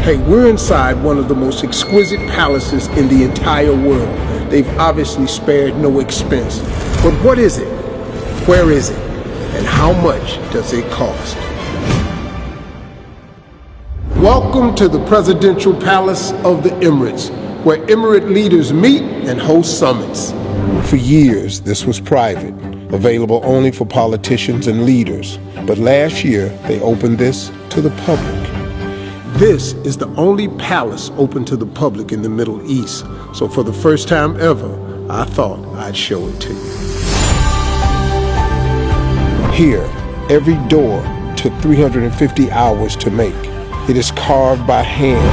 Hey, we're inside one of the most exquisite palaces in the entire world. They've obviously spared no expense. But what is it? Where is it? And how much does it cost? Welcome to the Presidential Palace of the Emirates, where Emirate leaders meet and host summits. For years, this was private, available only for politicians and leaders. But last year, they opened this to the public. This is the only palace open to the public in the Middle East. So for the first time ever, I thought I'd show it to you. Here, every door took 350 hours to make. It is carved by hand.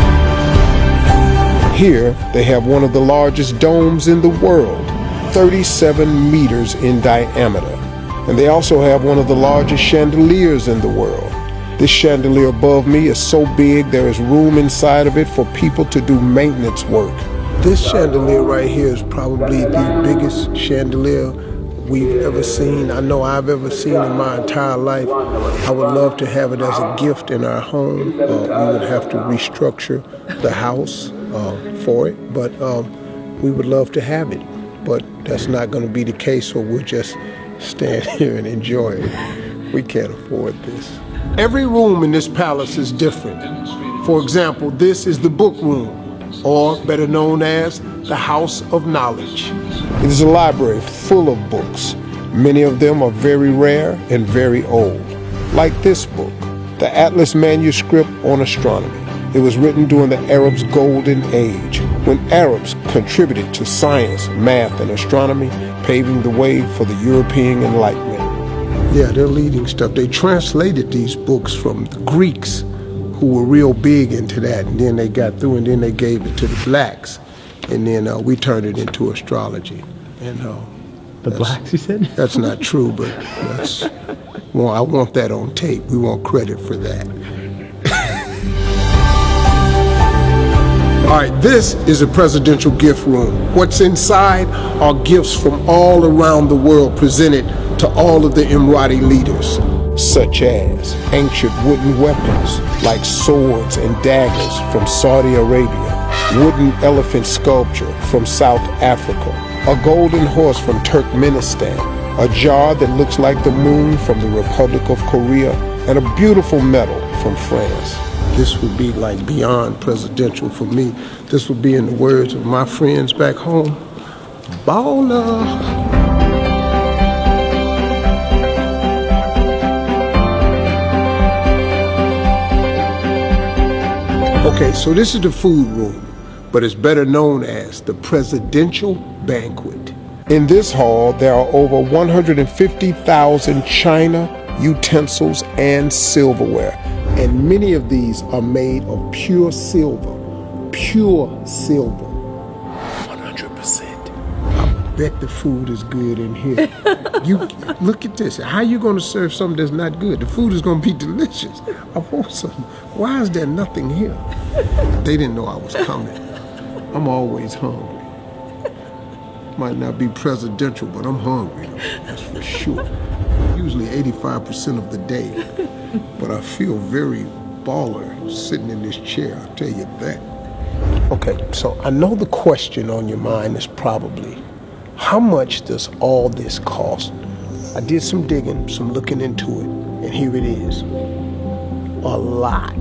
Here, they have one of the largest domes in the world, 37 meters in diameter. And they also have one of the largest chandeliers in the world. This chandelier above me is so big there is room inside of it for people to do maintenance work. This chandelier right here is probably the biggest chandelier we've ever seen. I know I've ever seen in my entire life. I would love to have it as a gift in our home. We would have to restructure the house for it, but we would love to have it. But that's not going to be the case, so we'll just stand here and enjoy it. We can't afford this. Every room in this palace is different. For example, this is the book room, or better known as the House of Knowledge. It is a library full of books. Many of them are very rare and very old. Like this book, the Atlas Manuscript on Astronomy. It was written during the Arabs' Golden Age, when Arabs contributed to science, math, and astronomy, paving the way for the European Enlightenment. Yeah, they're leading stuff. They translated these books from the Greeks, who were real big into that, and then they got through, and then they gave it to the blacks, and then we turned it into astrology. And the blacks, you said? That's not true, but that's, well, I want that on tape. We want credit for that. All right, this is a presidential gift room. What's inside are gifts from all around the world presented to all of the Emirati leaders, such as ancient wooden weapons like swords and daggers from Saudi Arabia, wooden elephant sculpture from South Africa, a golden horse from Turkmenistan, a jar that looks like the moon from the Republic of Korea, and a beautiful medal from France. This would be like beyond presidential for me. This would be, in the words of my friends back home, baller. Okay, so this is the food room, but it's better known as the Presidential Banquet. In this hall, there are over 150,000 china, utensils, and silverware. And many of these are made of pure silver. Pure silver. 100%. I bet the food is good in here. You look at this. How are you going to serve something that's not good? The food is going to be delicious. I want some. Why is there nothing here? They didn't know I was coming. I'm always hungry. Might not be presidential, but I'm hungry, that's for sure. Usually 85% of the day, but I feel very baller sitting in this chair, I'll tell you that. Okay, so I know the question on your mind is probably, how much does all this cost? I did some digging, some looking into it, and here it is. A lot.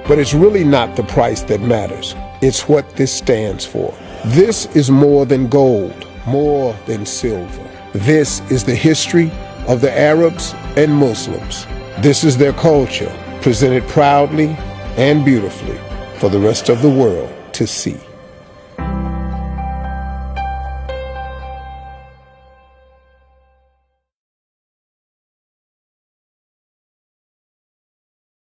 But it's really not the price that matters. It's what this stands for. This is more than gold, more than silver. This is the history of the Arabs and Muslims. This is their culture, presented proudly and beautifully for the rest of the world to see.